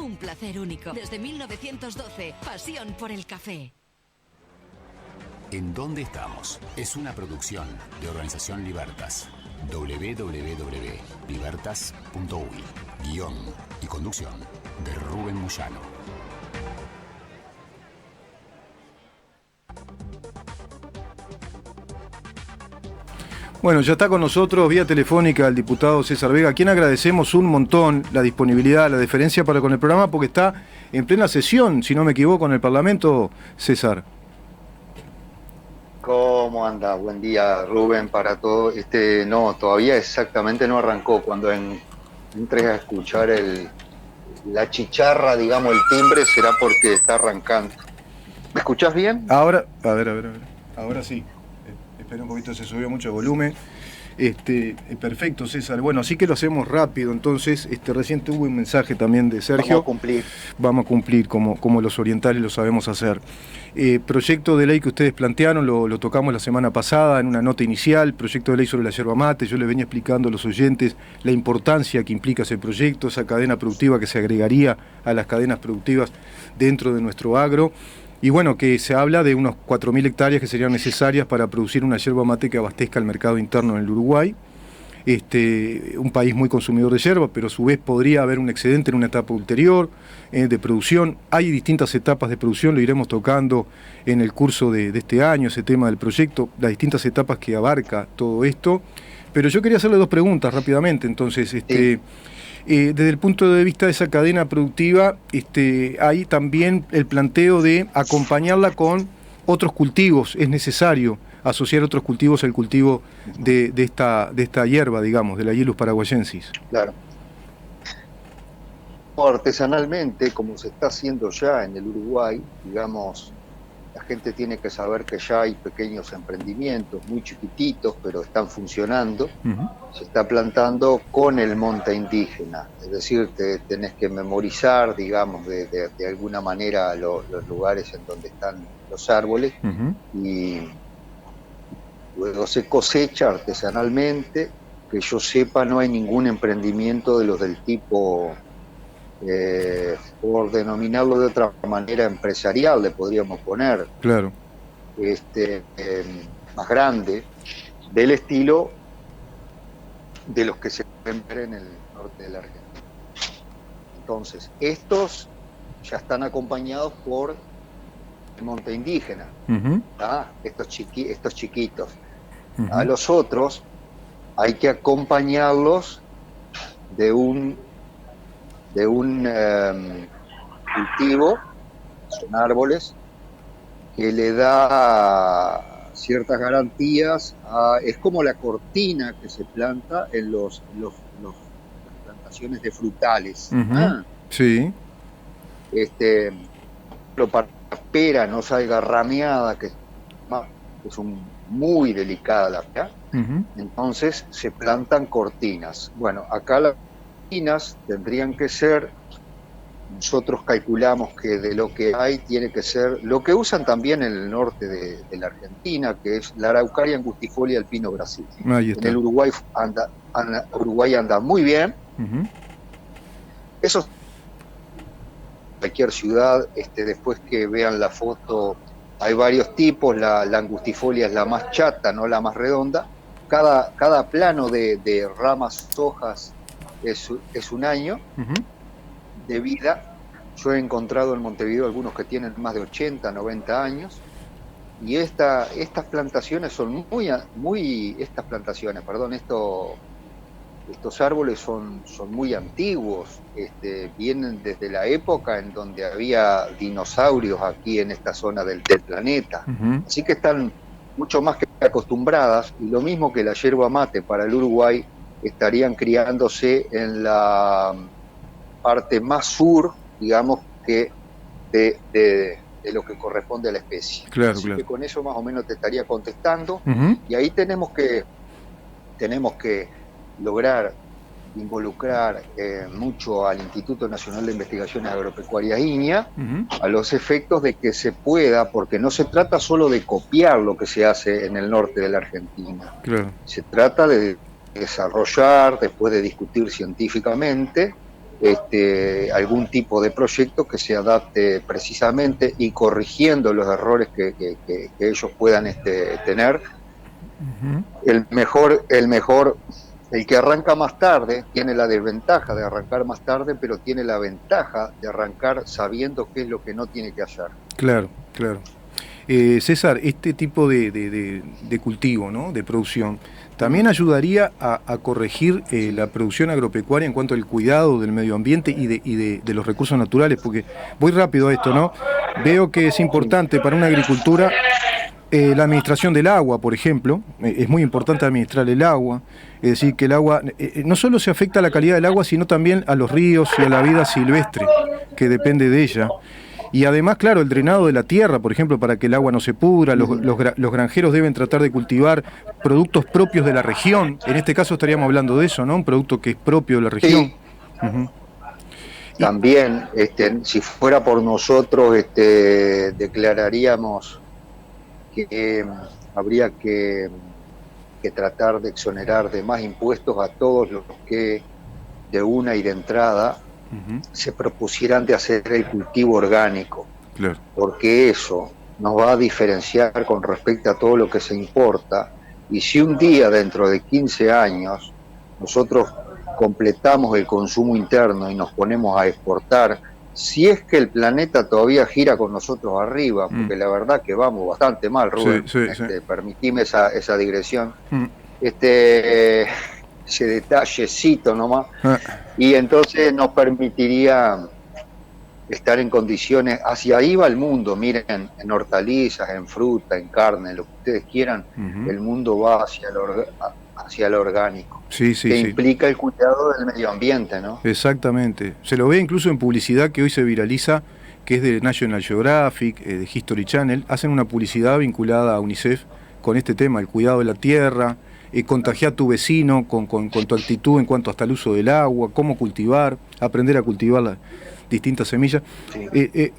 Un placer único. Desde 1912, pasión por el café. ¿En dónde estamos? Es una producción de Organización Libertas. www.libertas.uy. Guión y conducción de Rubén Moyano. Bueno, ya está con nosotros vía telefónica el diputado César Vega, a quien agradecemos un montón la disponibilidad, la deferencia para con el programa, porque está en plena sesión, si no me equivoco, en el Parlamento, César. ¿Cómo anda? Buen día, Rubén, para todo. No, todavía exactamente no arrancó. Cuando entres a escuchar la chicharra, digamos, el timbre, será porque está arrancando. ¿Me escuchás bien? Ahora, a ver. Ahora sí. Espera un poquito, se subió mucho el volumen. Perfecto, César. Bueno, así que lo hacemos rápido. Entonces, recién tuve un mensaje también de Sergio. Vamos a cumplir como los orientales lo sabemos hacer. Proyecto de ley que ustedes plantearon, lo tocamos la semana pasada en una nota inicial, proyecto de ley sobre la yerba mate. Yo les venía explicando a los oyentes la importancia que implica ese proyecto, esa cadena productiva que se agregaría a las cadenas productivas dentro de nuestro agro. Y bueno, que se habla de unos 4.000 hectáreas que serían necesarias para producir una yerba mate que abastezca el mercado interno en el Uruguay. Un país muy consumidor de yerba, pero a su vez podría haber un excedente en una etapa ulterior de producción. Hay distintas etapas de producción, lo iremos tocando en el curso de este año, ese tema del proyecto, las distintas etapas que abarca todo esto. Pero yo quería hacerle dos preguntas rápidamente, entonces, desde el punto de vista de esa cadena productiva, hay también el planteo de acompañarla con otros cultivos. Es necesario asociar otros cultivos al cultivo de esta hierba, digamos, de la Hyelus paraguayensis. Claro. Artesanalmente, como se está haciendo ya en el Uruguay, digamos, la gente tiene que saber que ya hay pequeños emprendimientos, muy chiquititos, pero están funcionando. Uh-huh. Se está plantando con el monte indígena, es decir, tenés que memorizar, digamos, de alguna manera los lugares en donde están los árboles, uh-huh. Y luego se cosecha artesanalmente. Que yo sepa, no hay ningún emprendimiento de los del tipo... por denominarlo de otra manera, empresarial, le podríamos poner, claro, más grande, del estilo de los que se ven en el norte de la Argentina. Entonces, estos ya están acompañados por el monte indígena, uh-huh. Estos chiquitos. Uh-huh. A los otros hay que acompañarlos de un cultivo, son árboles, que le da ciertas garantías, es como la cortina que se planta en las plantaciones de frutales. Uh-huh. Sí. Para que la pera no salga rameada, que es muy delicada la pera, uh-huh. Entonces se plantan cortinas. Bueno, acá las tendrían que ser, nosotros calculamos que de lo que hay tiene que ser, lo que usan también en el norte de la Argentina, que es la Araucaria angustifolia alpino Brasil. En el Uruguay anda muy bien. Uh-huh. Eso, cualquier ciudad, después que vean la foto, hay varios tipos, la angustifolia es la más chata, no la más redonda. Cada plano de ramas, hojas, es un año, uh-huh. de vida. Yo he encontrado en Montevideo algunos que tienen más de 80, 90 años, y estas plantaciones son estos árboles son muy antiguos, vienen desde la época en donde había dinosaurios aquí en esta zona del planeta, uh-huh. Así que están mucho más que acostumbradas, y lo mismo que la yerba mate para el Uruguay, estarían criándose en la parte más sur, digamos, que de lo que corresponde a la especie. Claro, así claro. Que con eso más o menos te estaría contestando, uh-huh. Y ahí tenemos que lograr involucrar mucho al Instituto Nacional de Investigaciones Agropecuarias INIA, uh-huh. A los efectos de que se pueda, porque no se trata solo de copiar lo que se hace en el norte de la Argentina, claro. Se trata de desarrollar, después de discutir científicamente, algún tipo de proyecto que se adapte precisamente y corrigiendo los errores que ellos puedan tener. El que arranca más tarde tiene la desventaja de arrancar más tarde, pero tiene la ventaja de arrancar sabiendo qué es lo que no tiene que hacer. Claro, claro. César, este tipo de cultivo, ¿no?, de producción, también ayudaría a corregir la producción agropecuaria en cuanto al cuidado del medio ambiente y de los recursos naturales, porque voy rápido a esto, ¿no? Veo que es importante para una agricultura la administración del agua, por ejemplo. Es muy importante administrar el agua, es decir, que el agua no solo se afecta a la calidad del agua, sino también a los ríos y a la vida silvestre, que depende de ella. Y además, claro, el drenado de la tierra, por ejemplo, para que el agua no se pudra, los granjeros deben tratar de cultivar productos propios de la región. En este caso estaríamos hablando de eso, ¿no? Un producto que es propio de la región. Sí. También, si fuera por nosotros, declararíamos que habría que tratar de exonerar de más impuestos a todos los que de una y de entrada se propusieran de hacer el cultivo orgánico, claro, porque eso nos va a diferenciar con respecto a todo lo que se importa. Y si un día dentro de 15 años nosotros completamos el consumo interno y nos ponemos a exportar, si es que el planeta todavía gira con nosotros arriba, porque la verdad que vamos bastante mal, Rubén, sí. permitime esa digresión, ese detallecito nomás, y entonces nos permitiría estar en condiciones, hacia ahí va el mundo, miren, en hortalizas, en fruta, en carne, lo que ustedes quieran, el mundo va hacia lo orgánico, que implica el cuidado del medio ambiente, ¿no? Exactamente, se lo ve incluso en publicidad que hoy se viraliza, que es de National Geographic, de History Channel, hacen una publicidad vinculada a UNICEF con este tema, el cuidado de la tierra, contagiar a tu vecino con tu actitud en cuanto hasta el uso del agua, cómo cultivar, aprender a cultivar las distintas semillas.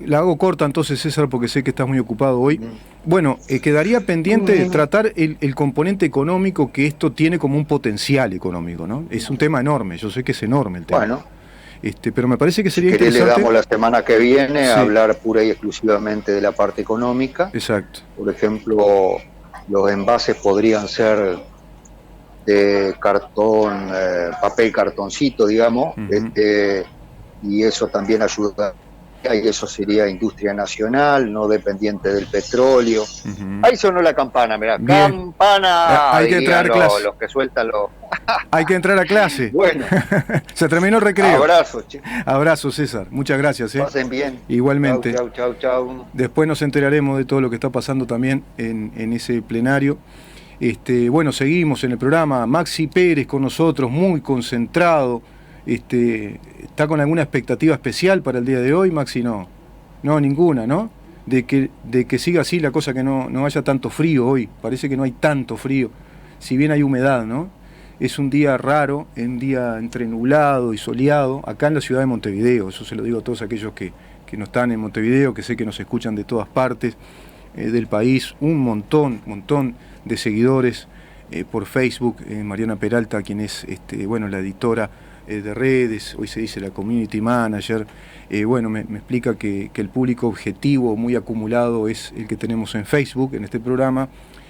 La hago corta entonces, César, porque sé que estás muy ocupado hoy. Bueno, quedaría pendiente tratar el componente económico que esto tiene como un potencial económico, ¿no? Es un tema enorme, yo sé que es enorme el tema. Bueno, pero me parece que sería si interesante. Le damos la semana que viene a hablar pura y exclusivamente de la parte económica. Exacto. Por ejemplo, los envases podrían ser de cartón, papel cartoncito, digamos, y eso también ayuda, y eso sería industria nacional, no dependiente del petróleo. Ahí sonó la campana, mirá, bien. Campana, hay que entrar a clase. Los que sueltan los... Hay que entrar a clase. Bueno. Se terminó el recreo. Abrazos, chicos. Abrazo, César. Muchas gracias. Pasen bien. Igualmente. Chau. Después nos enteraremos de todo lo que está pasando también en ese plenario. Bueno, seguimos en el programa. Maxi Pérez con nosotros, muy concentrado. ¿Está con alguna expectativa especial para el día de hoy, Maxi? No, ninguna, ¿no? De que siga así la cosa, que no haya tanto frío hoy. Parece que no hay tanto frío, si bien hay humedad, ¿no? Es un día raro, un día entre nublado y soleado, acá en la ciudad de Montevideo. Eso se lo digo a todos aquellos que no están en Montevideo, que sé que nos escuchan de todas partes del país. Un montón de seguidores por Facebook. Mariana Peralta, quien es la editora de redes, hoy se dice la community manager, me explica que el público objetivo muy acumulado es el que tenemos en Facebook, en este programa.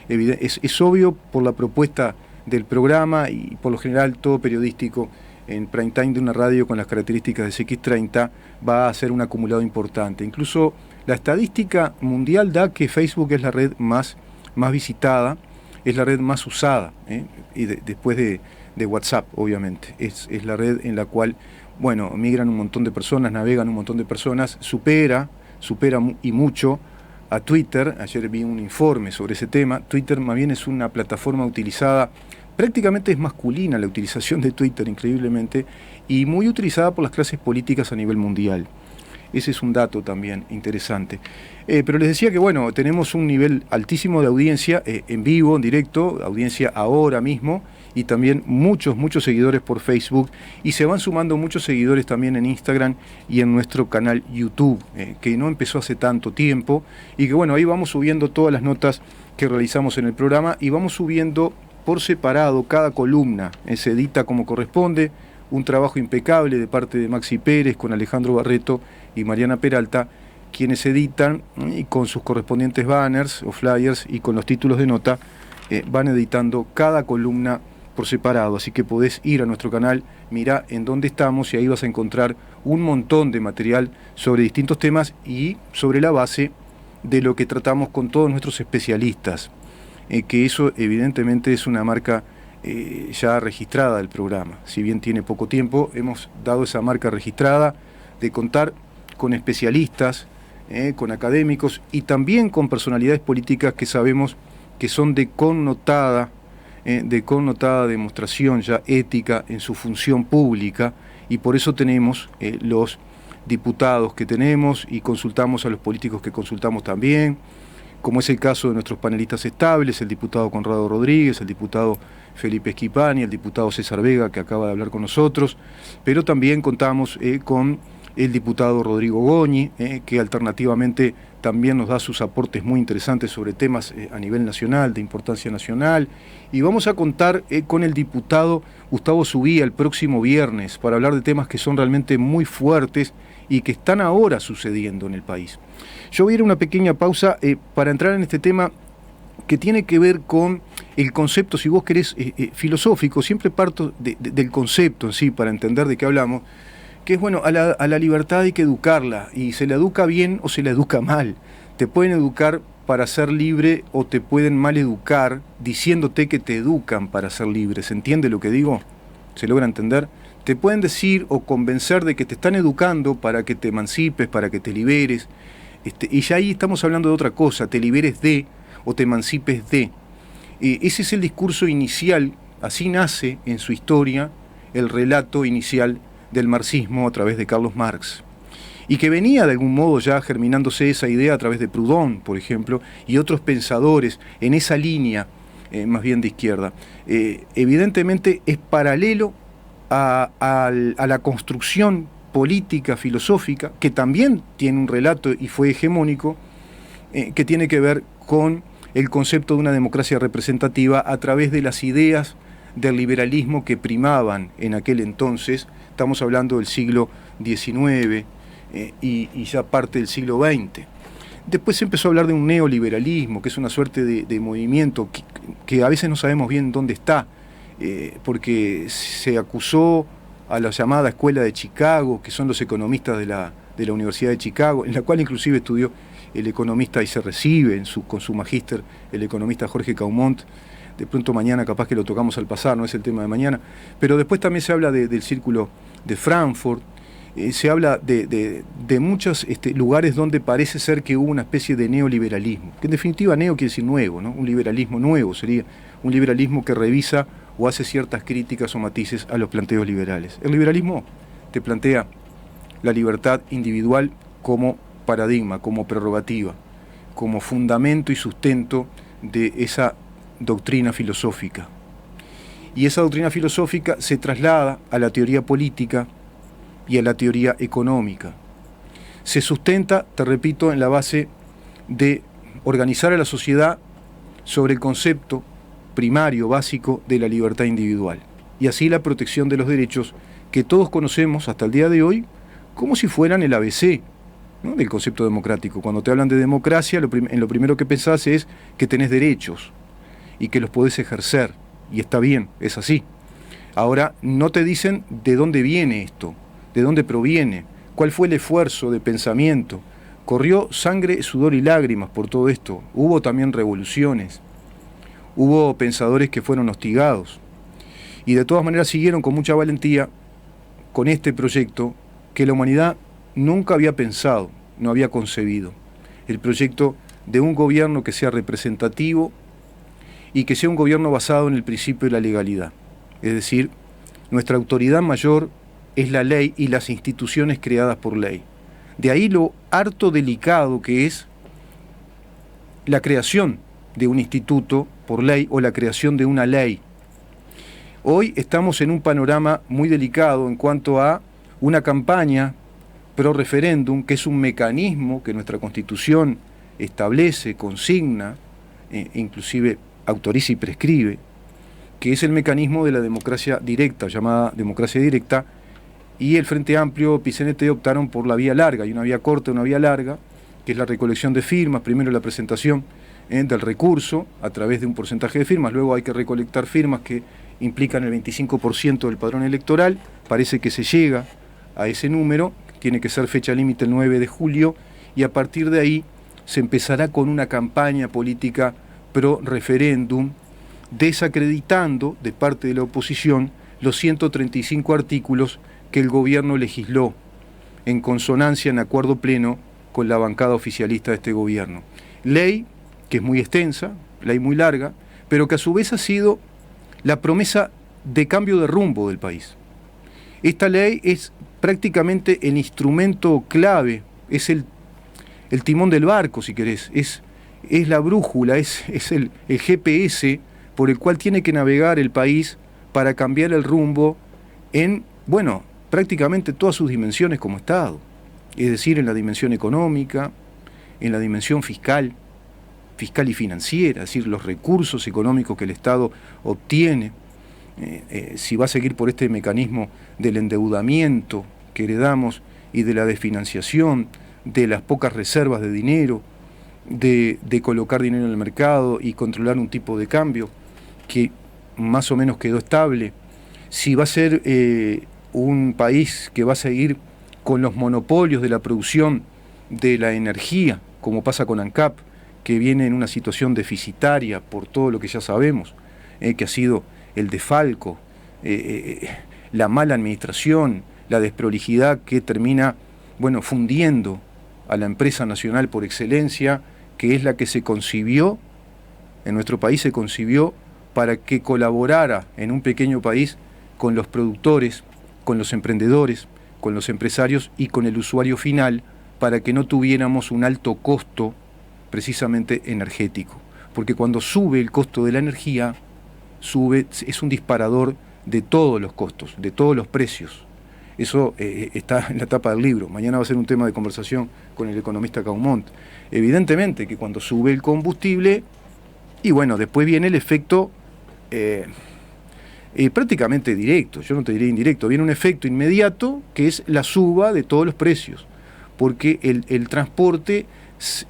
Es obvio por la propuesta del programa y por lo general todo periodístico en prime time de una radio con las características de CX30 va a ser un acumulado importante. Incluso la estadística mundial da que Facebook es la red más visitada, es la red más usada, y después de WhatsApp, obviamente. Es la red en la cual, migran un montón de personas, navegan un montón de personas, supera y mucho a Twitter. Ayer vi un informe sobre ese tema. Twitter más bien es una plataforma utilizada, prácticamente es masculina la utilización de Twitter, increíblemente, y muy utilizada por las clases políticas a nivel mundial. Ese es un dato también interesante. Pero les decía que, tenemos un nivel altísimo de audiencia en vivo, en directo, audiencia ahora mismo, y también muchos seguidores por Facebook, y se van sumando muchos seguidores también en Instagram y en nuestro canal YouTube, que no empezó hace tanto tiempo, y que ahí vamos subiendo todas las notas que realizamos en el programa, y vamos subiendo por separado cada columna, se edita como corresponde, un trabajo impecable de parte de Maxi Pérez con Alejandro Barreto y Mariana Peralta, quienes editan y con sus correspondientes banners o flyers y con los títulos de nota van editando cada columna por separado, así que podés ir a nuestro canal, mirá en dónde estamos y ahí vas a encontrar un montón de material sobre distintos temas y sobre la base de lo que tratamos con todos nuestros especialistas, que eso evidentemente es una marca ya registrada del programa. Si bien tiene poco tiempo, hemos dado esa marca registrada de contar con especialistas, con académicos y también con personalidades políticas que sabemos que son de connotada demostración ya ética en su función pública, y por eso tenemos los diputados que tenemos y consultamos a los políticos que consultamos también, como es el caso de nuestros panelistas estables, el diputado Conrado Rodríguez, el diputado Felipe Schipani, el diputado César Vega, que acaba de hablar con nosotros, pero también contamos con el diputado Rodrigo Goñi, que alternativamente también nos da sus aportes muy interesantes sobre temas a nivel nacional, de importancia nacional, y vamos a contar con el diputado Gustavo Subía el próximo viernes para hablar de temas que son realmente muy fuertes y que están ahora sucediendo en el país. Yo voy a ir a una pequeña pausa para entrar en este tema que tiene que ver con el concepto, si vos querés, filosófico. Siempre parto del concepto en sí para entender de qué hablamos, que es, bueno, a la libertad hay que educarla, y se la educa bien o se la educa mal. Te pueden educar para ser libre o te pueden mal educar diciéndote que te educan para ser libre. ¿Se entiende lo que digo? ¿Se logra entender? Te pueden decir o convencer de que te están educando para que te emancipes, para que te liberes, y ya ahí estamos hablando de otra cosa, te liberes de o te emancipes de. Ese es el discurso inicial, así nace en su historia el relato inicial del marxismo a través de Carlos Marx, y que venía de algún modo ya germinándose esa idea a través de Proudhon, por ejemplo, y otros pensadores en esa línea más bien de izquierda. Evidentemente es paralelo a la construcción política, filosófica, que también tiene un relato y fue hegemónico, que tiene que ver con el concepto de una democracia representativa a través de las ideas del liberalismo que primaban en aquel entonces. Estamos hablando del siglo XIX y ya parte del siglo XX. Después se empezó a hablar de un neoliberalismo, que es una suerte de movimiento que a veces no sabemos bien dónde está, porque se acusó a la llamada Escuela de Chicago, que son los economistas de la Universidad de Chicago, en la cual inclusive estudió el economista y se recibe con su magíster el economista Jorge Caumont. De pronto mañana capaz que lo tocamos al pasar, no es el tema de mañana, pero después también se habla del Círculo de Frankfurt, se habla de muchos lugares donde parece ser que hubo una especie de neoliberalismo, que en definitiva neo quiere decir nuevo, ¿no? Un liberalismo nuevo sería un liberalismo que revisa o hace ciertas críticas o matices a los planteos liberales. El liberalismo te plantea la libertad individual como paradigma, como prerrogativa, como fundamento y sustento de esa doctrina filosófica. Y esa doctrina filosófica se traslada a la teoría política y a la teoría económica. Se sustenta, te repito, en la base de organizar a la sociedad sobre el concepto primario, básico, de la libertad individual. Y así la protección de los derechos que todos conocemos hasta el día de hoy como si fueran el ABC, ¿no?, del concepto democrático. Cuando te hablan de democracia, en lo primero que pensás es que tenés derechos y que los podés ejercer, y está bien, es así. Ahora, no te dicen de dónde viene esto, de dónde proviene, cuál fue el esfuerzo de pensamiento. Corrió sangre, sudor y lágrimas por todo esto. Hubo también revoluciones, hubo pensadores que fueron hostigados, y de todas maneras siguieron con mucha valentía con este proyecto que la humanidad nunca había pensado, no había concebido. El proyecto de un gobierno que sea representativo y que sea un gobierno basado en el principio de la legalidad. Es decir, nuestra autoridad mayor es la ley y las instituciones creadas por ley. De ahí lo harto delicado que es la creación de un instituto por ley o la creación de una ley. Hoy estamos en un panorama muy delicado en cuanto a una campaña pro referéndum, que es un mecanismo que nuestra Constitución establece, consigna, inclusive autoriza y prescribe, que es el mecanismo de la democracia directa, llamada democracia directa, y el Frente Amplio, PCNT, optaron por la vía larga. Hay una vía corta y una vía larga, que es la recolección de firmas, primero la presentación del recurso a través de un porcentaje de firmas, luego hay que recolectar firmas que implican el 25% del padrón electoral, parece que se llega a ese número, tiene que ser fecha límite el 9 de julio, y a partir de ahí se empezará con una campaña política pro referéndum, desacreditando de parte de la oposición los 135 artículos que el gobierno legisló en consonancia, en acuerdo pleno con la bancada oficialista de este gobierno. Ley que es muy extensa, ley muy larga, pero que a su vez ha sido la promesa de cambio de rumbo del país. Esta ley es prácticamente el instrumento clave, es el timón del barco, si querés, es la brújula, es el GPS por el cual tiene que navegar el país para cambiar el rumbo en, bueno, prácticamente todas sus dimensiones como Estado, es decir, en la dimensión económica, en la dimensión fiscal y financiera, es decir, los recursos económicos que el Estado obtiene, si va a seguir por este mecanismo del endeudamiento que heredamos y de la desfinanciación, de las pocas reservas de dinero, de colocar dinero en el mercado y controlar un tipo de cambio que más o menos quedó estable, si va a ser un país que va a seguir con los monopolios de la producción de la energía, como pasa con ANCAP, que viene en una situación deficitaria por todo lo que ya sabemos, que ha sido el desfalco, la mala administración, la desprolijidad que termina, bueno, fundiendo a la empresa nacional por excelencia, que es la que se concibió, en nuestro país se concibió para que colaborara en un pequeño país con los productores, con los emprendedores, con los empresarios y con el usuario final, para que no tuviéramos un alto costo precisamente energético. Porque cuando sube el costo de la energía, es un disparador de todos los costos, de todos los precios. Eso está en la tapa del libro. Mañana va a ser un tema de conversación con el economista Caumont. Evidentemente que cuando sube el combustible, y bueno, después viene el efecto prácticamente directo, yo no te diría indirecto, viene un efecto inmediato que es la suba de todos los precios, porque el transporte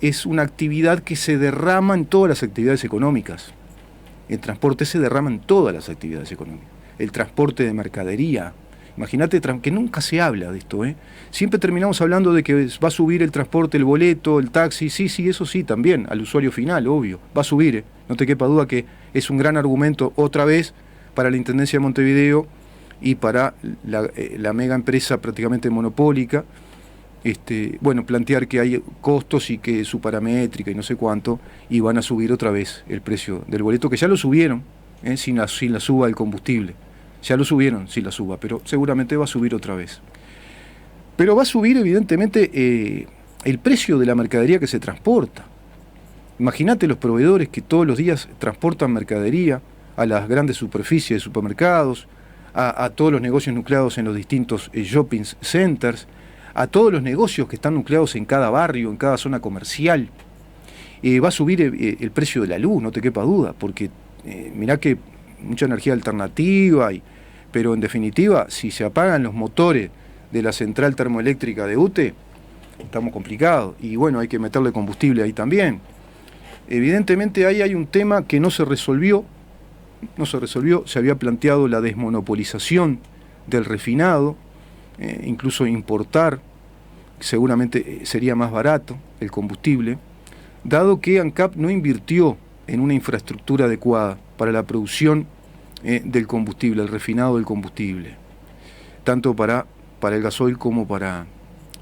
es una actividad que se derrama en todas las actividades económicas. El transporte se derrama en todas las actividades económicas. El transporte de mercadería. Imagínate que nunca se habla de esto, ¿eh? Siempre terminamos hablando de que va a subir el transporte, el boleto, el taxi. Sí, eso sí, también, al usuario final, obvio. Va a subir, ¿eh? No te quepa duda que es un gran argumento, otra vez, para la Intendencia de Montevideo y para la mega empresa prácticamente monopólica. Bueno, plantear que hay costos y que su paramétrica y no sé cuánto, y van a subir otra vez el precio del boleto, que ya lo subieron, sin la suba del combustible. Ya lo subieron sin la suba, pero seguramente va a subir otra vez. Pero va a subir, evidentemente, el precio de la mercadería que se transporta. Imagínate los proveedores que todos los días transportan mercadería a las grandes superficies de supermercados, a todos los negocios nucleados en los distintos shopping centers, a todos los negocios que están nucleados en cada barrio, en cada zona comercial. Va a subir el precio de la luz, no te quepa duda, porque mirá que mucha energía alternativa, pero en definitiva, si se apagan los motores de la central termoeléctrica de UTE, estamos complicados. Y bueno, hay que meterle combustible ahí también. Evidentemente ahí hay un tema que no se resolvió, se había planteado la desmonopolización del refinado, incluso importar, seguramente sería más barato el combustible, dado que ANCAP no invirtió en una infraestructura adecuada para la producción del combustible, el refinado del combustible, tanto para el gasoil como para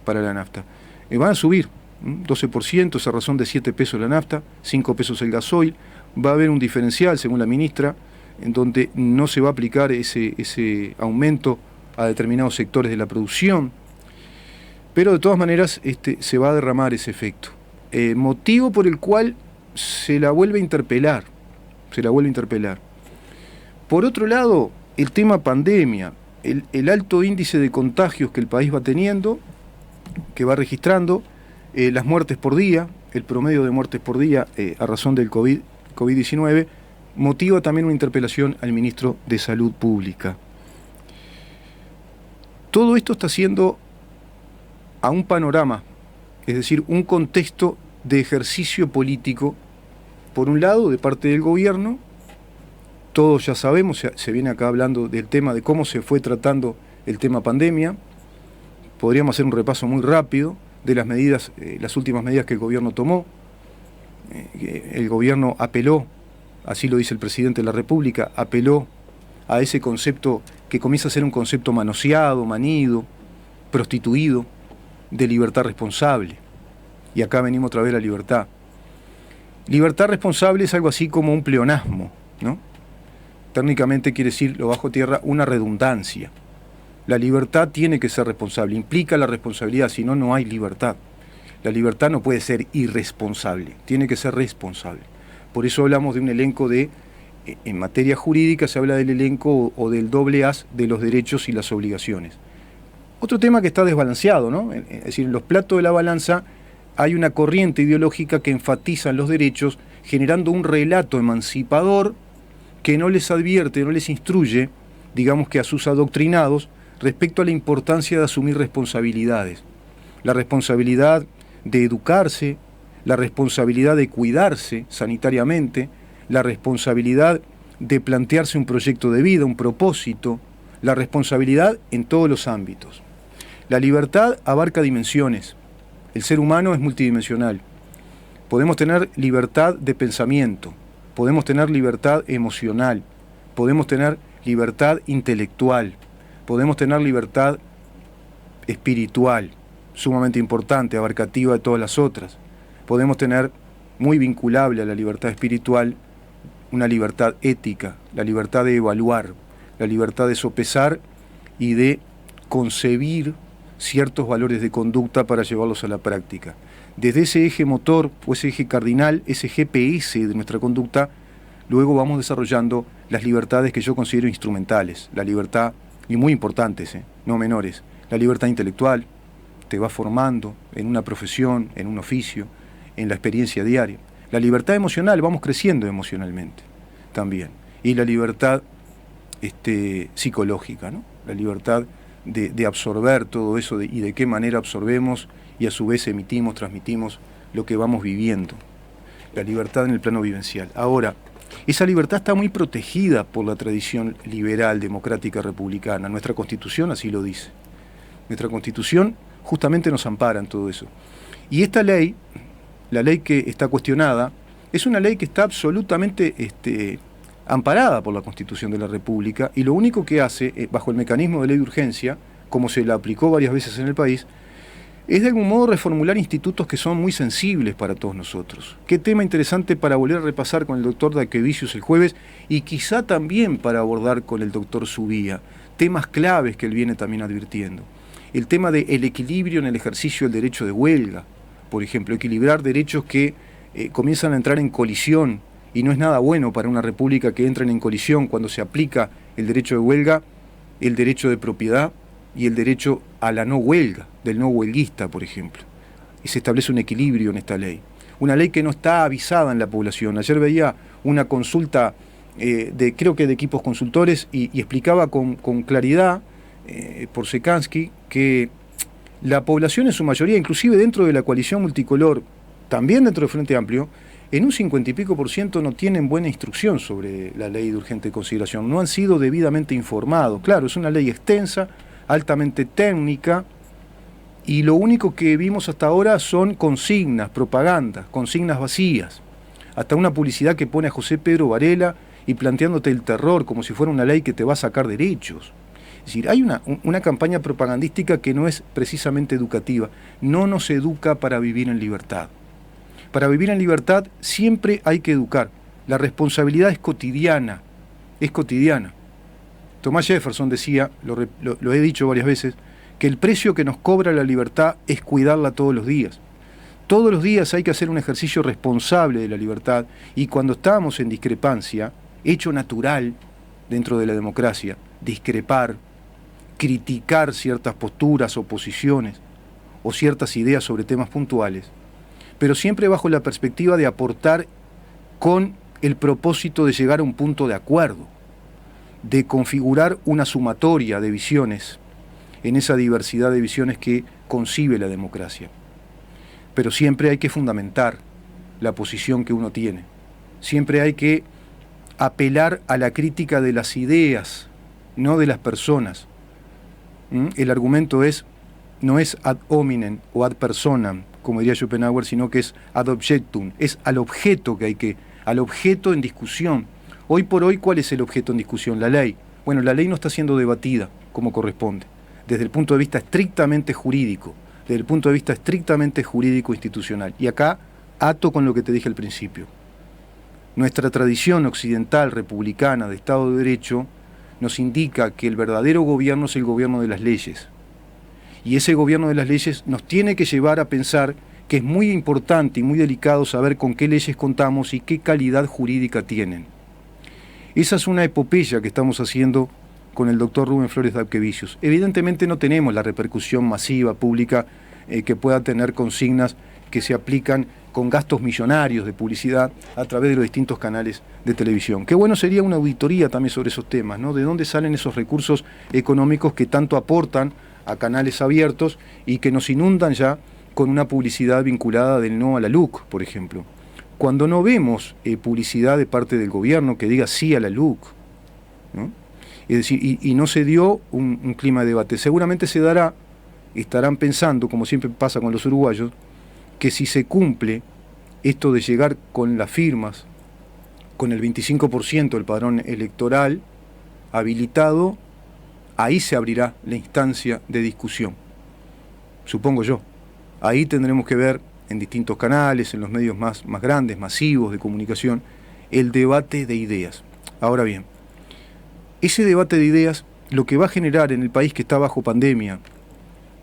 la nafta. Van a subir 12%, esa razón de 7 pesos la nafta, 5 pesos el gasoil. Va a haber un diferencial, según la ministra, en donde no se va a aplicar ese aumento a determinados sectores de la producción, pero de todas maneras se va a derramar ese efecto. Motivo por el cual se la vuelve a interpelar. Por otro lado, el tema pandemia, el alto índice de contagios que el país va teniendo, que va registrando, las muertes por día, el promedio de muertes por día a razón del COVID-19, motiva también una interpelación al ministro de Salud Pública. Todo esto está haciendo a un panorama, es decir, un contexto de ejercicio político, por un lado, de parte del gobierno. Todos ya sabemos, se viene acá hablando del tema de cómo se fue tratando el tema pandemia. Podríamos hacer un repaso muy rápido de las medidas, las últimas medidas que el gobierno tomó. El gobierno apeló, así lo dice el presidente de la República, apeló a ese concepto que comienza a ser un concepto manoseado, manido, prostituido, de libertad responsable. Y acá venimos otra vez a la libertad. Libertad responsable es algo así como un pleonasmo, ¿no? Técnicamente quiere decir, lo bajo tierra, una redundancia. La libertad tiene que ser responsable, implica la responsabilidad, si no, no hay libertad. La libertad no puede ser irresponsable, tiene que ser responsable. Por eso hablamos de un elenco de, en materia jurídica se habla del elenco o del doble as de los derechos y las obligaciones. Otro tema que está desbalanceado, ¿no? Es decir, en los platos de la balanza hay una corriente ideológica que enfatiza los derechos, generando un relato emancipador que no les advierte, no les instruye, digamos que a sus adoctrinados, respecto a la importancia de asumir responsabilidades. La responsabilidad de educarse, la responsabilidad de cuidarse sanitariamente, la responsabilidad de plantearse un proyecto de vida, un propósito, la responsabilidad en todos los ámbitos. La libertad abarca dimensiones. El ser humano es multidimensional. Podemos tener libertad de pensamiento, podemos tener libertad emocional, podemos tener libertad intelectual, podemos tener libertad espiritual, sumamente importante, abarcativa de todas las otras. Podemos tener, muy vinculable a la libertad espiritual, una libertad ética, la libertad de evaluar, la libertad de sopesar y de concebir ciertos valores de conducta para llevarlos a la práctica. Desde ese eje motor o ese eje cardinal, ese GPS de nuestra conducta, luego vamos desarrollando las libertades que yo considero instrumentales, la libertad, y muy importantes, no menores, la libertad intelectual, te va formando en una profesión, en un oficio, en la experiencia diaria. La libertad emocional, vamos creciendo emocionalmente también. Y la libertad psicológica, ¿no? La libertad de absorber todo eso y de qué manera absorbemos y a su vez emitimos, transmitimos lo que vamos viviendo. La libertad en el plano vivencial. Ahora, esa libertad está muy protegida por la tradición liberal, democrática, republicana. Nuestra Constitución así lo dice. Nuestra Constitución justamente nos ampara en todo eso. Y esta ley, la ley que está cuestionada, es una ley que está absolutamente amparada por la Constitución de la República, y lo único que hace, bajo el mecanismo de ley de urgencia, como se la aplicó varias veces en el país, es de algún modo reformular institutos que son muy sensibles para todos nosotros. Qué tema interesante para volver a repasar con el doctor Daquevicius el jueves, y quizá también para abordar con el doctor Subía, temas claves que él viene también advirtiendo. El tema del equilibrio en el ejercicio del derecho de huelga, por ejemplo, equilibrar derechos que comienzan a entrar en colisión, y no es nada bueno para una república que entren en colisión cuando se aplica el derecho de huelga, el derecho de propiedad y el derecho a la no huelga, del no huelguista, por ejemplo. Y se establece un equilibrio en esta ley. Una ley que no está avisada en la población. Ayer veía una consulta, creo que de equipos consultores, y explicaba con claridad, por Sekansky, que la población en su mayoría, inclusive dentro de la coalición multicolor, también dentro del Frente Amplio, en un 50 y pico % no tienen buena instrucción sobre la ley de urgente consideración, no han sido debidamente informados. Claro, es una ley extensa, altamente técnica, y lo único que vimos hasta ahora son consignas, propaganda, consignas vacías. Hasta una publicidad que pone a José Pedro Varela y planteándote el terror como si fuera una ley que te va a sacar derechos. Es decir, hay una campaña propagandística que no es precisamente educativa. No nos educa para vivir en libertad. Para vivir en libertad siempre hay que educar. La responsabilidad es cotidiana, es cotidiana. Thomas Jefferson decía, lo he dicho varias veces, que el precio que nos cobra la libertad es cuidarla todos los días. Todos los días hay que hacer un ejercicio responsable de la libertad, y cuando estamos en discrepancia, hecho natural dentro de la democracia, discrepar, criticar ciertas posturas o posiciones o ciertas ideas sobre temas puntuales, pero siempre bajo la perspectiva de aportar con el propósito de llegar a un punto de acuerdo, de configurar una sumatoria de visiones en esa diversidad de visiones que concibe la democracia. Pero siempre hay que fundamentar la posición que uno tiene. Siempre hay que apelar a la crítica de las ideas, no de las personas. El argumento no es ad hominem o ad personam, como diría Schopenhauer, sino que es ad objectum, es al objeto al objeto en discusión. Hoy por hoy, ¿cuál es el objeto en discusión? La ley. Bueno, la ley no está siendo debatida como corresponde, desde el punto de vista estrictamente jurídico, desde el punto de vista estrictamente jurídico institucional. Y acá ato con lo que te dije al principio. Nuestra tradición occidental republicana de Estado de Derecho nos indica que el verdadero gobierno es el gobierno de las leyes. Y ese gobierno de las leyes nos tiene que llevar a pensar que es muy importante y muy delicado saber con qué leyes contamos y qué calidad jurídica tienen. Esa es una epopeya que estamos haciendo con el doctor Rubén Flores Dapkevicius. Evidentemente no tenemos la repercusión masiva, pública, que pueda tener consignas que se aplican con gastos millonarios de publicidad a través de los distintos canales de televisión. Qué bueno sería una auditoría también sobre esos temas, ¿no? ¿De dónde salen esos recursos económicos que tanto aportan a canales abiertos y que nos inundan ya con una publicidad vinculada del no a la LUC, por ejemplo? Cuando no vemos publicidad de parte del gobierno que diga sí a la LUC, ¿no? Es decir, y no se dio un clima de debate. Seguramente se dará, estarán pensando, como siempre pasa con los uruguayos, que si se cumple esto de llegar con las firmas, con el 25% del padrón electoral habilitado, ahí se abrirá la instancia de discusión, supongo yo. Ahí tendremos que ver en distintos canales, en los medios más grandes, masivos de comunicación, el debate de ideas. Ahora bien, ese debate de ideas lo que va a generar en el país que está bajo pandemia,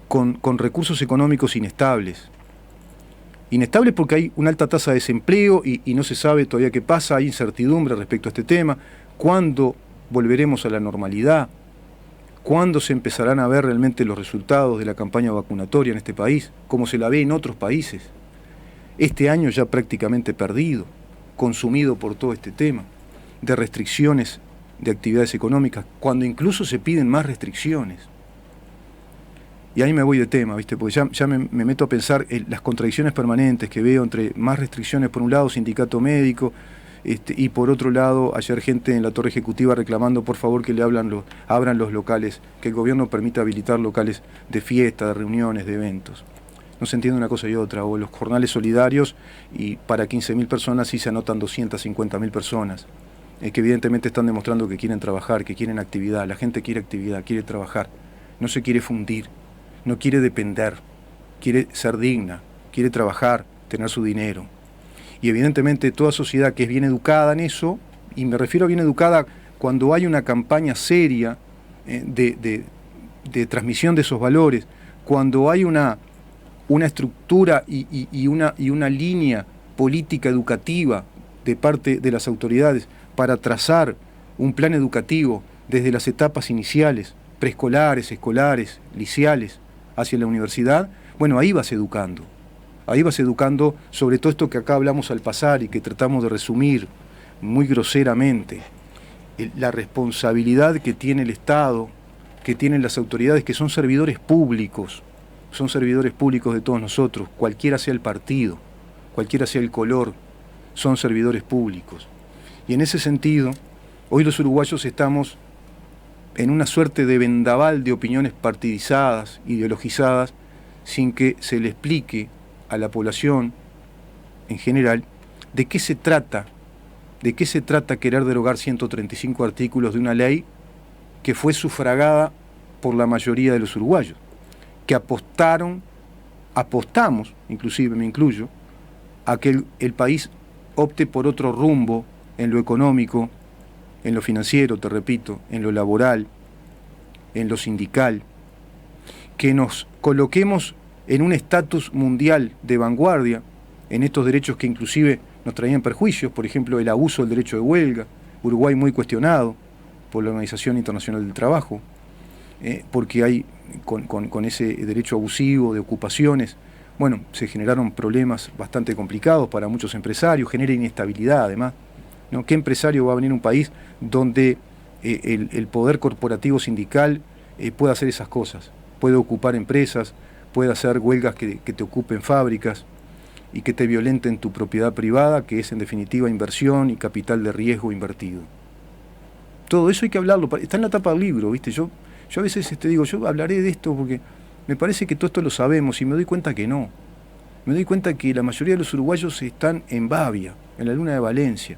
con recursos económicos inestables porque hay una alta tasa de desempleo y no se sabe todavía qué pasa, hay incertidumbre respecto a este tema, cuándo volveremos a la normalidad, cuándo se empezarán a ver realmente los resultados de la campaña vacunatoria en este país, como se la ve en otros países. Este año ya prácticamente perdido, consumido por todo este tema, de restricciones de actividades económicas, cuando incluso se piden más restricciones. Y ahí me voy de tema, ¿viste? Porque ya me meto a pensar en las contradicciones permanentes que veo entre más restricciones por un lado, sindicato médico, y por otro lado, ayer gente en la torre ejecutiva reclamando por favor que le abran los locales, que el gobierno permita habilitar locales de fiesta, de reuniones, de eventos. No se entiende una cosa y otra, o los jornales solidarios, y para 15.000 personas sí se anotan 250.000 personas, que evidentemente están demostrando que quieren trabajar, que quieren actividad. La gente quiere actividad, quiere trabajar, no se quiere fundir, no quiere depender, quiere ser digna, quiere trabajar, tener su dinero. Y evidentemente toda sociedad que es bien educada en eso, y me refiero a bien educada cuando hay una campaña seria de transmisión de esos valores, cuando hay una estructura y una línea política educativa de parte de las autoridades para trazar un plan educativo desde las etapas iniciales, preescolares, escolares, liceales, hacia la universidad, bueno, ahí vas educando sobre todo esto que acá hablamos al pasar y que tratamos de resumir muy groseramente, la responsabilidad que tiene el Estado, que tienen las autoridades, que son servidores públicos de todos nosotros, cualquiera sea el partido, cualquiera sea el color, son servidores públicos. Y en ese sentido, hoy los uruguayos estamos en una suerte de vendaval de opiniones partidizadas, ideologizadas, sin que se le explique a la población en general de qué se trata querer derogar 135 artículos de una ley que fue sufragada por la mayoría de los uruguayos, que apostamos, inclusive me incluyo, a que el país opte por otro rumbo en lo económico, en lo financiero, te repito, en lo laboral, en lo sindical, que nos coloquemos en un estatus mundial de vanguardia, en estos derechos que inclusive nos traían perjuicios, por ejemplo, el abuso del derecho de huelga, Uruguay muy cuestionado por la Organización Internacional del Trabajo, porque hay, con ese derecho abusivo de ocupaciones, bueno, se generaron problemas bastante complicados para muchos empresarios, genera inestabilidad además, ¿no? ¿Qué empresario va a venir a un país donde el poder corporativo sindical pueda hacer esas cosas? Puede ocupar empresas, puede hacer huelgas que te ocupen fábricas y que te violenten tu propiedad privada, que es en definitiva inversión y capital de riesgo invertido. Todo eso hay que hablarlo, está en la tapa del libro, ¿viste? Yo a veces digo, yo hablaré de esto porque me parece que todo esto lo sabemos y me doy cuenta que no. Me doy cuenta que la mayoría de los uruguayos están en Bavia, en la luna de Valencia.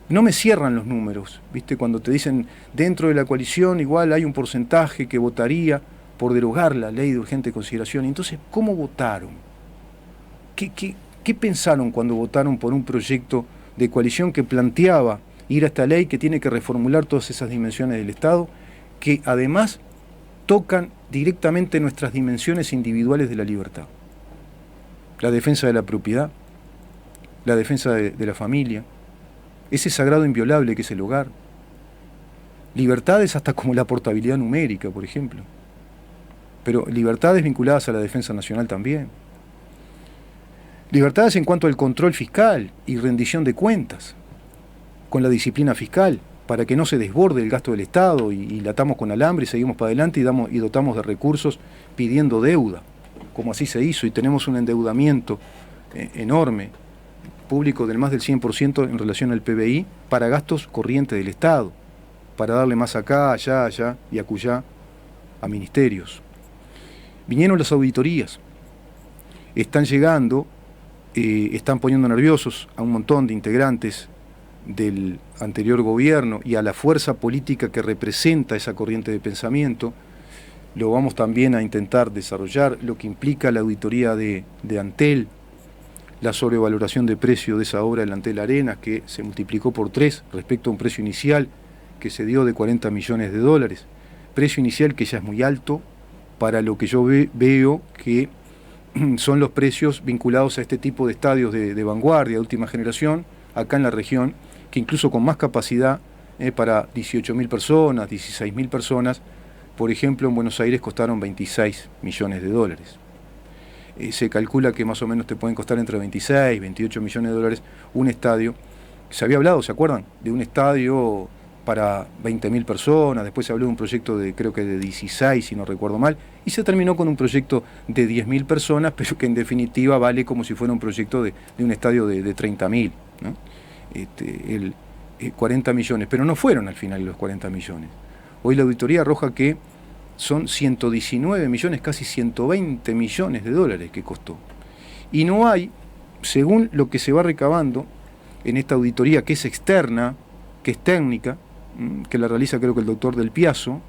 No me cierran los números, ¿viste? Cuando te dicen dentro de la coalición igual hay un porcentaje que votaría por derogar la ley de urgente consideración. Entonces, ¿cómo votaron? ¿Qué pensaron cuando votaron por un proyecto de coalición que planteaba ir a esta ley que tiene que reformular todas esas dimensiones del Estado, que además tocan directamente nuestras dimensiones individuales de la libertad? La defensa de la propiedad, la defensa de la familia, ese sagrado inviolable que es el hogar. Libertades hasta como la portabilidad numérica, por ejemplo. Pero libertades vinculadas a la defensa nacional también. Libertades en cuanto al control fiscal y rendición de cuentas, con la disciplina fiscal, para que no se desborde el gasto del Estado y la atamos con alambre y seguimos para adelante y dotamos de recursos pidiendo deuda, como así se hizo, y tenemos un endeudamiento enorme, público del más del 100% en relación al PBI, para gastos corrientes del Estado, para darle más acá, allá y acullá a ministerios. Vinieron las auditorías, están llegando, están poniendo nerviosos a un montón de integrantes del anterior gobierno y a la fuerza política que representa esa corriente de pensamiento. Lo vamos también a intentar desarrollar, lo que implica la auditoría de Antel, la sobrevaloración de precio de esa obra del Antel Arenas, que se multiplicó por 3 respecto a un precio inicial que se dio de $40 millones, precio inicial que ya es muy alto para lo que yo veo que son los precios vinculados a este tipo de estadios de vanguardia, de última generación, acá en la región, que incluso con más capacidad para 18.000 personas, 16.000 personas, por ejemplo, en Buenos Aires costaron $26 millones. Se calcula que más o menos te pueden costar entre 26 y 28 millones de dólares un estadio. Se había hablado, ¿se acuerdan? De un estadio para 20.000 personas, después se habló de un proyecto creo que de 16, si no recuerdo mal, y se terminó con un proyecto de 10.000 personas, pero que en definitiva vale como si fuera un proyecto de un estadio de 30.000, ¿no? 40 millones, pero no fueron al final los 40 millones. Hoy la auditoría arroja que son 119 millones, casi 120 millones de dólares que costó. Y no hay, según lo que se va recabando en esta auditoría, que es externa, que es técnica, que la realiza creo que el doctor Del Piazzo,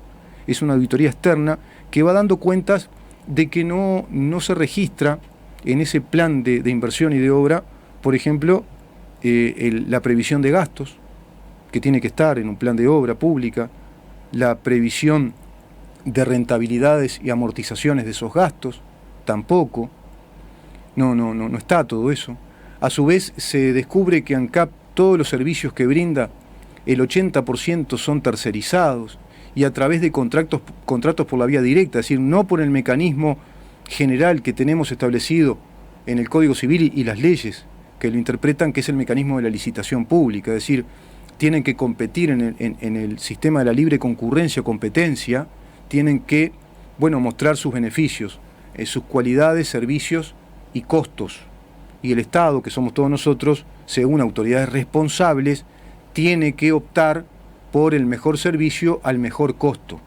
es una auditoría externa que va dando cuentas de que no se registra en ese plan de inversión y de obra, por ejemplo, la previsión de gastos, que tiene que estar en un plan de obra pública, la previsión de rentabilidades y amortizaciones de esos gastos, tampoco. No está todo eso. A su vez se descubre que ANCAP, todos los servicios que brinda, el 80% son tercerizados y a través de contratos por la vía directa, es decir, no por el mecanismo general que tenemos establecido en el Código Civil y las leyes que lo interpretan, que es el mecanismo de la licitación pública, es decir, tienen que competir en el sistema de la libre concurrencia o competencia, tienen que, mostrar sus beneficios, sus cualidades, servicios y costos. Y el Estado, que somos todos nosotros, según autoridades responsables, tiene que optar por el mejor servicio al mejor costo.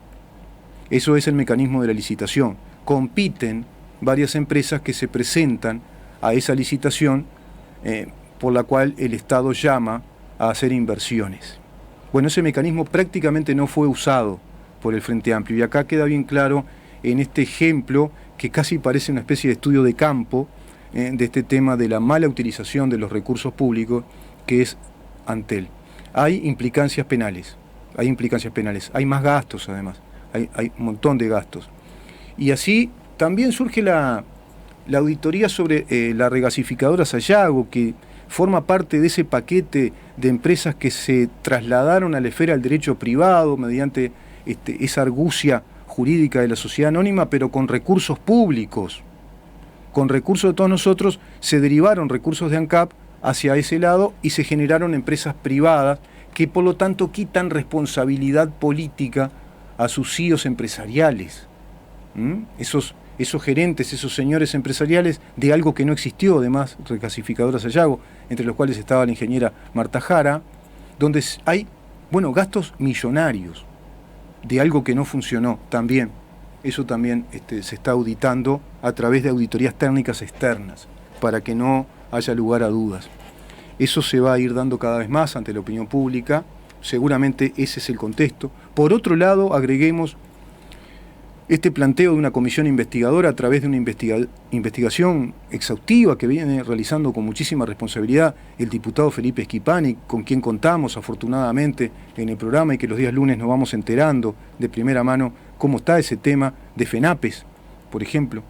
Eso es el mecanismo de la licitación. Compiten varias empresas que se presentan a esa licitación por la cual el Estado llama a hacer inversiones. Bueno, ese mecanismo prácticamente no fue usado por el Frente Amplio y acá queda bien claro en este ejemplo que casi parece una especie de estudio de campo de este tema de la mala utilización de los recursos públicos que es Antel. Hay implicancias penales, hay más gastos además, hay un montón de gastos. Y así también surge la auditoría sobre la regasificadora Sayago, que forma parte de ese paquete de empresas que se trasladaron a la esfera del derecho privado mediante esa argucia jurídica de la sociedad anónima, pero con recursos públicos. Con recursos de todos nosotros se derivaron recursos de ANCAP hacia ese lado y se generaron empresas privadas que por lo tanto quitan responsabilidad política a sus CEOs empresariales. Esos gerentes, esos señores empresariales de algo que no existió, además, Recasificadora Sayago, entre los cuales estaba la ingeniera Marta Jara, donde hay, gastos millonarios de algo que no funcionó también. Eso también se está auditando a través de auditorías técnicas externas, para que no haya lugar a dudas. Eso se va a ir dando cada vez más ante la opinión pública, seguramente ese es el contexto. Por otro lado, agreguemos este planteo de una comisión investigadora a través de una investigación exhaustiva que viene realizando con muchísima responsabilidad el diputado Felipe Schipani, con quien contamos afortunadamente en el programa y que los días lunes nos vamos enterando de primera mano cómo está ese tema de FENAPES, por ejemplo,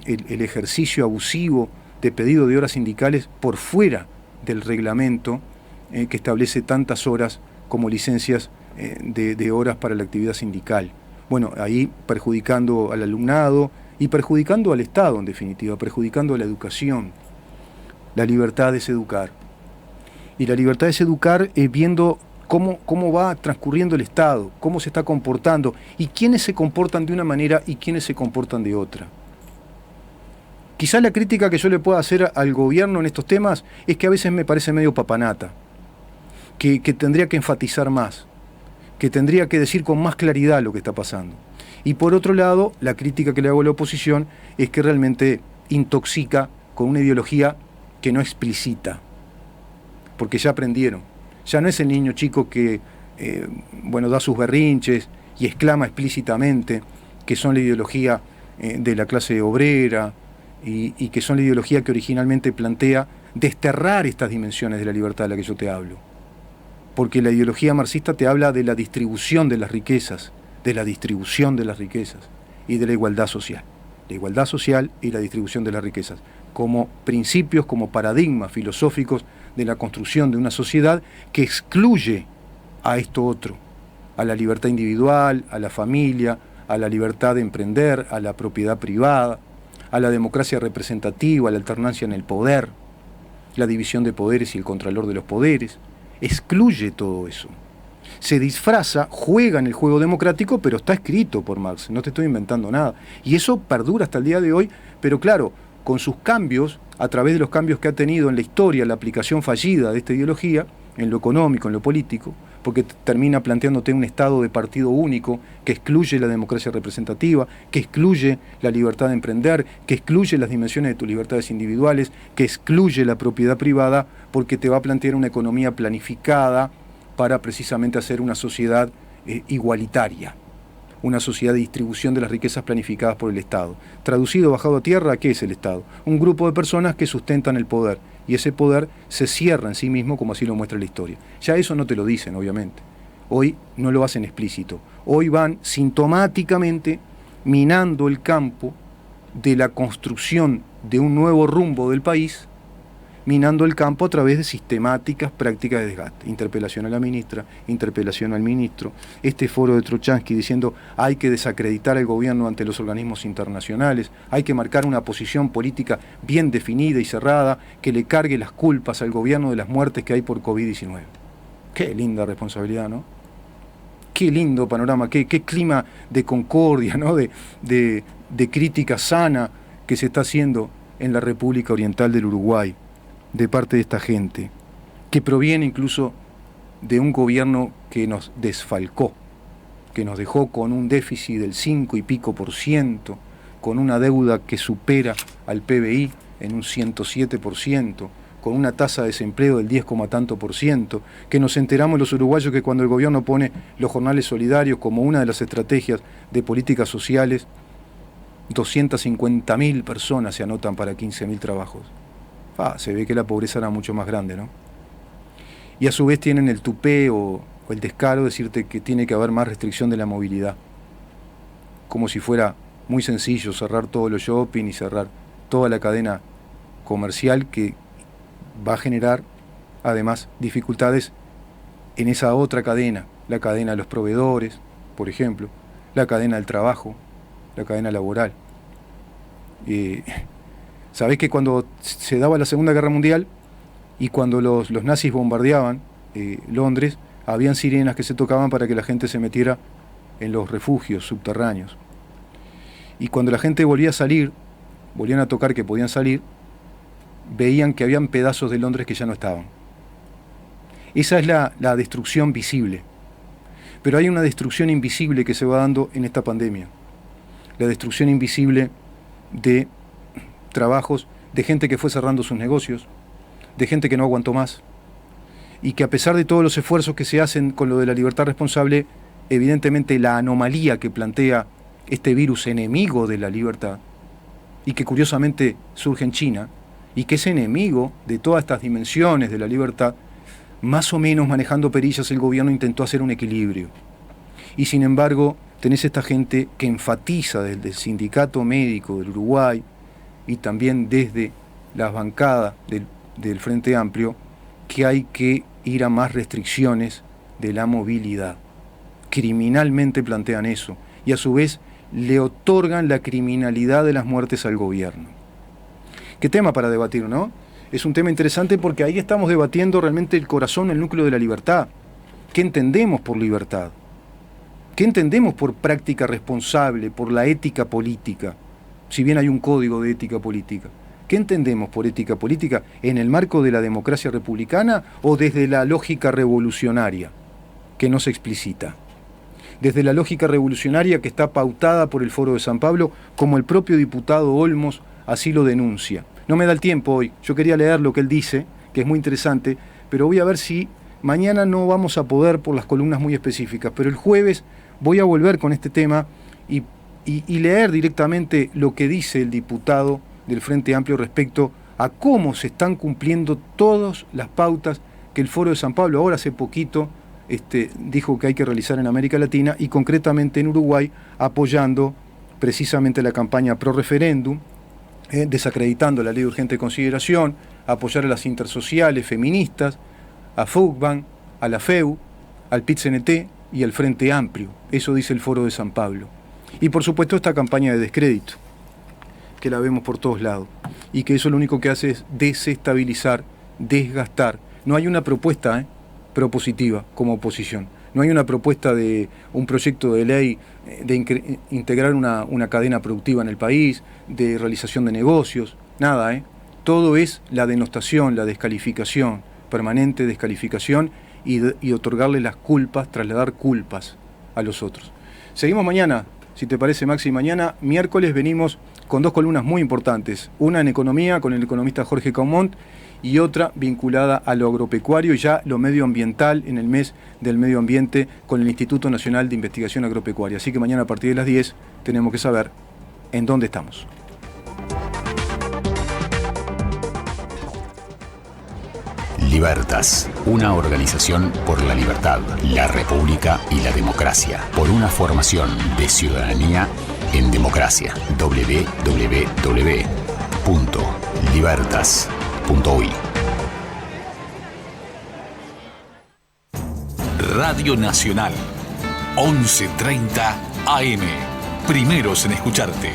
el ejercicio abusivo de pedido de horas sindicales por fuera del reglamento que establece tantas horas como licencias de horas para la actividad sindical. Bueno, ahí perjudicando al alumnado y perjudicando al Estado, en definitiva, perjudicando a la educación. La libertad es educar. Y la libertad es educar viendo cómo va transcurriendo el Estado, cómo se está comportando, y quiénes se comportan de una manera y quiénes se comportan de otra. Quizá la crítica que yo le pueda hacer al gobierno en estos temas es que a veces me parece medio papanata, que tendría que enfatizar más, que tendría que decir con más claridad lo que está pasando. Y por otro lado, la crítica que le hago a la oposición es que realmente intoxica con una ideología que no explicita, porque ya aprendieron. Ya no es el niño chico que da sus berrinches y exclama explícitamente que son la ideología de la clase obrera y que son la ideología que originalmente plantea desterrar estas dimensiones de la libertad de la que yo te hablo. Porque la ideología marxista te habla de la distribución de las riquezas, y de la igualdad social. La igualdad social y la distribución de las riquezas, como principios, como paradigmas filosóficos de la construcción de una sociedad que excluye a esto otro, a la libertad individual, a la familia, a la libertad de emprender, a la propiedad privada, a la democracia representativa, a la alternancia en el poder, la división de poderes y el contralor de los poderes. Excluye todo eso. Se disfraza, juega en el juego democrático, pero está escrito por Marx, no te estoy inventando nada. Y eso perdura hasta el día de hoy, pero claro, con sus cambios, a través de los cambios que ha tenido en la historia, la aplicación fallida de esta ideología, en lo económico, en lo político, porque termina planteándote un Estado de partido único que excluye la democracia representativa, que excluye la libertad de emprender, que excluye las dimensiones de tus libertades individuales, que excluye la propiedad privada, porque te va a plantear una economía planificada para precisamente hacer una sociedad igualitaria, una sociedad de distribución de las riquezas planificadas por el Estado. Traducido, bajado a tierra, ¿qué es el Estado? Un grupo de personas que sustentan el poder, y ese poder se cierra en sí mismo, como así lo muestra la historia. Ya eso no te lo dicen, obviamente. Hoy no lo hacen explícito. Hoy van sintomáticamente minando el campo de la construcción de un nuevo rumbo del país, minando el campo a través de sistemáticas prácticas de desgaste. Interpelación a la ministra, interpelación al ministro, este foro de Trochansky diciendo hay que desacreditar al gobierno ante los organismos internacionales, hay que marcar una posición política bien definida y cerrada que le cargue las culpas al gobierno de las muertes que hay por COVID-19. Qué linda responsabilidad, ¿no? Qué lindo panorama, qué clima de concordia, ¿no? de crítica sana que se está haciendo en la República Oriental del Uruguay, de parte de esta gente, que proviene incluso de un gobierno que nos desfalcó, que nos dejó con un déficit del 5 y pico %, con una deuda que supera al PBI en un 107%, con una tasa de desempleo del 10, tanto %, que nos enteramos los uruguayos que cuando el gobierno pone los jornales solidarios como una de las estrategias de políticas sociales, 250.000 personas se anotan para 15.000 trabajos. Se ve que la pobreza era mucho más grande, ¿no? Y a su vez tienen el tupé o el descaro de decirte que tiene que haber más restricción de la movilidad. Como si fuera muy sencillo cerrar todos los shopping y cerrar toda la cadena comercial que va a generar, además, dificultades en esa otra cadena, la cadena de los proveedores, por ejemplo, la cadena del trabajo, la cadena laboral. Sabés que cuando se daba la Segunda Guerra Mundial, Y cuando los nazis bombardeaban Londres, habían sirenas que se tocaban para que la gente se metiera en los refugios subterráneos. Y cuando la gente volvía a salir, volvían a tocar que podían salir, veían que habían pedazos de Londres que ya no estaban. Esa es la destrucción visible. Pero hay una destrucción invisible que se va dando en esta pandemia. La destrucción invisible de trabajos, de gente que fue cerrando sus negocios, de gente que no aguantó más, y que a pesar de todos los esfuerzos que se hacen con lo de la libertad responsable, evidentemente la anomalía que plantea este virus enemigo de la libertad, y que curiosamente surge en China, y que es enemigo de todas estas dimensiones de la libertad, más o menos manejando perillas el gobierno intentó hacer un equilibrio. Y sin embargo, tenés esta gente que enfatiza desde el Sindicato Médico del Uruguay y también desde las bancadas del Frente Amplio, que hay que ir a más restricciones de la movilidad. Criminalmente plantean eso, y a su vez le otorgan la criminalidad de las muertes al gobierno. ¿Qué tema para debatir, no? Es un tema interesante porque ahí estamos debatiendo realmente el corazón, el núcleo de la libertad. ¿Qué entendemos por libertad? ¿Qué entendemos por práctica responsable, por la ética política? Si bien hay un código de ética política. ¿Qué entendemos por ética política? ¿En el marco de la democracia republicana o desde la lógica revolucionaria, que no se explicita? Desde la lógica revolucionaria que está pautada por el Foro de San Pablo, como el propio diputado Olmos así lo denuncia. No me da el tiempo hoy, yo quería leer lo que él dice, que es muy interesante, pero voy a ver si mañana no vamos a poder por las columnas muy específicas, pero el jueves voy a volver con este tema y leer directamente lo que dice el diputado del Frente Amplio respecto a cómo se están cumpliendo todas las pautas que el Foro de San Pablo ahora hace poquito dijo que hay que realizar en América Latina y concretamente en Uruguay, apoyando precisamente la campaña pro referéndum, desacreditando la ley de urgente consideración, apoyar a las intersociales feministas, a FUCBAN, a la FEU, al PIT-CNT y al Frente Amplio. Eso dice el Foro de San Pablo. Y por supuesto esta campaña de descrédito, que la vemos por todos lados, y que eso lo único que hace es desestabilizar, desgastar. No hay una propuesta propositiva como oposición. No hay una propuesta de un proyecto de ley de integrar una cadena productiva en el país, de realización de negocios, nada, Todo es la denostación, la descalificación, permanente descalificación y otorgarle las culpas, trasladar culpas a los otros. Seguimos mañana, si te parece, Maxi. Mañana, miércoles, venimos con dos columnas muy importantes. Una en economía con el economista Jorge Caumont y otra vinculada a lo agropecuario y ya lo medioambiental en el mes del medio ambiente con el Instituto Nacional de Investigación Agropecuaria. Así que mañana a partir de las 10 tenemos que saber en dónde estamos. Libertas, una organización por la libertad, la república y la democracia, por una formación de ciudadanía en democracia. www.libertas.uy. Radio Nacional, 11:30 AM. Primeros en escucharte.